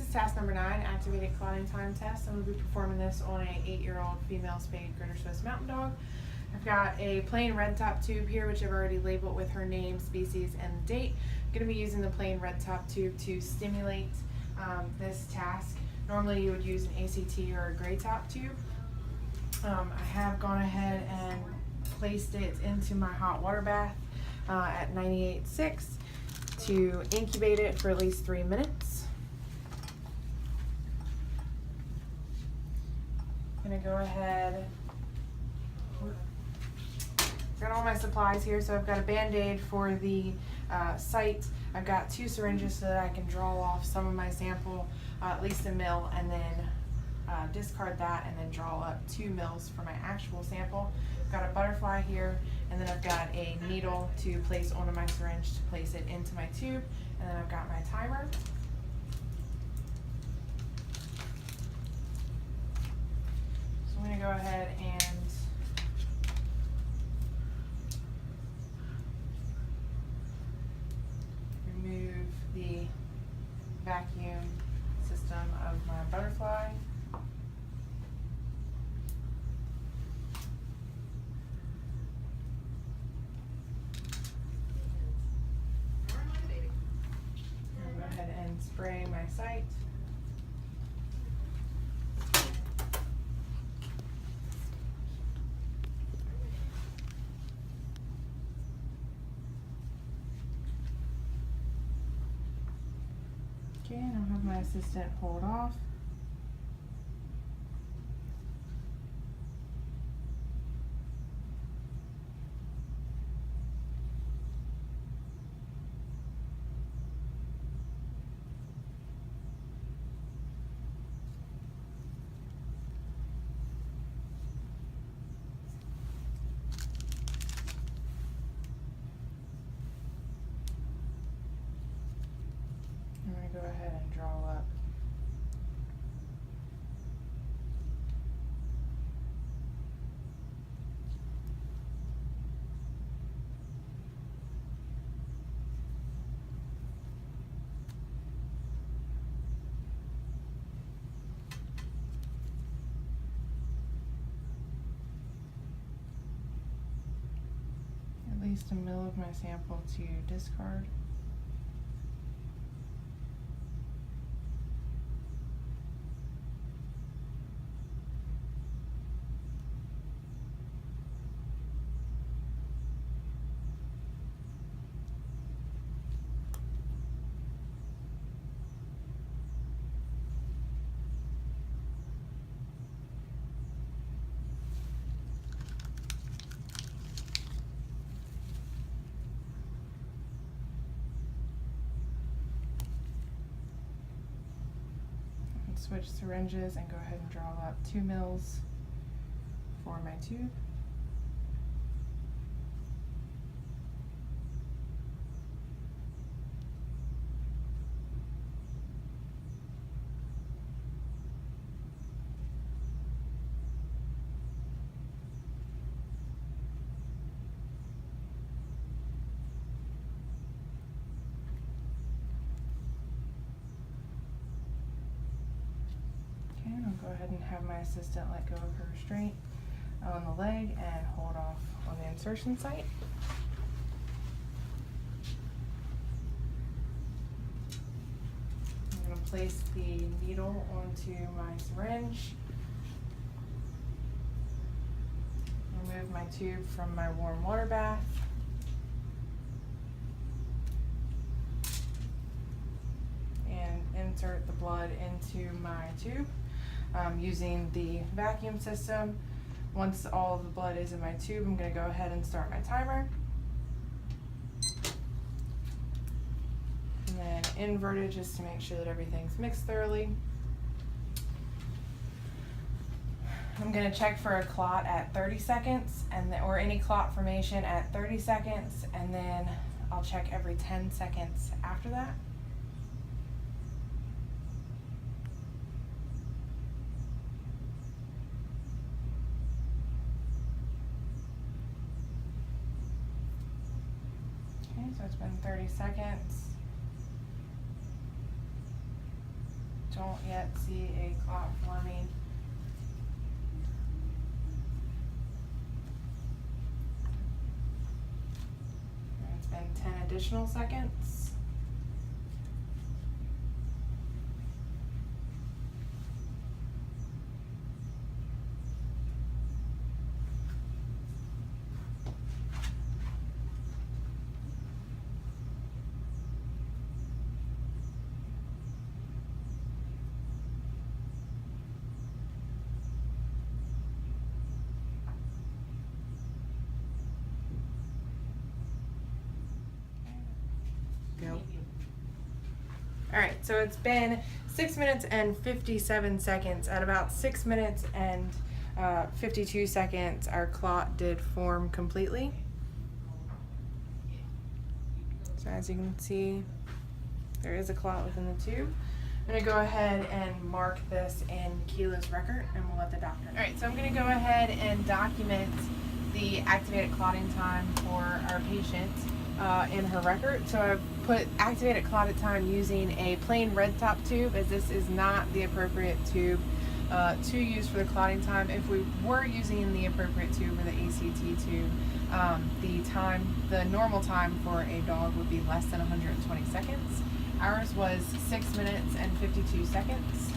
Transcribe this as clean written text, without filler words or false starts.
is task number 9, activated clotting time test. I'm going to be performing this on a 8-year-old female spayed Greater Swiss Mountain Dog. I've got a plain red top tube here, which I've already labeled with her name, species, and date. I'm going to be using the plain red top tube to stimulate this task. Normally you would use an ACT or a gray top tube. I have gone ahead and placed it into my hot water bath at 98.6 to incubate it for at least 3 minutes. I'm going to go ahead, got all my supplies here, so I've got a Band-Aid for the site. I've got 2 syringes so that I can draw off some of my sample, at least a mil, and then discard that and then draw up 2 mils for my actual sample. I've got a butterfly here, and then I've got a needle to place onto my syringe to place it into my tube, and then I've got my timer. So I'm going to go ahead and remove the vacuum system of my butterfly. I'll go ahead and spray my site. Okay, and I'll have my assistant hold off. I'm going to go ahead and draw up at least a mil of my sample to discard. Switch syringes and go ahead and draw up 2 mils for my tube. I'll go ahead and have my assistant let go of her restraint on the leg and hold off on the insertion site. I'm going to place the needle onto my syringe, remove my tube from my warm water bath, and insert the blood into my tube. Using the vacuum system. Once all of the blood is in my tube, I'm going to go ahead and start my timer. And then invert it just to make sure that everything's mixed thoroughly. I'm going to check for a clot at 30 seconds, or any clot formation at 30 seconds, and then I'll check every 10 seconds after that. So it's been 30 seconds. don't yet see a clot forming. It's been 10 additional seconds. Go. All right, so it's been 6 minutes and 57 seconds. At about 6 minutes and 52 seconds, our clot did form completely. So as you can see, there is a clot within the tube. I'm gonna go ahead and mark this in Keela's record, and we'll let the doctor know. All right, so I'm gonna go ahead and document the activated clotting time for our patient in her record. So I've put activated clotted time using a plain red top tube, as this is not the appropriate tube to use for the clotting time. If we were using the appropriate tube, or the ACT tube, the normal time for a dog would be less than 120 seconds. Ours was 6 minutes and 52 seconds.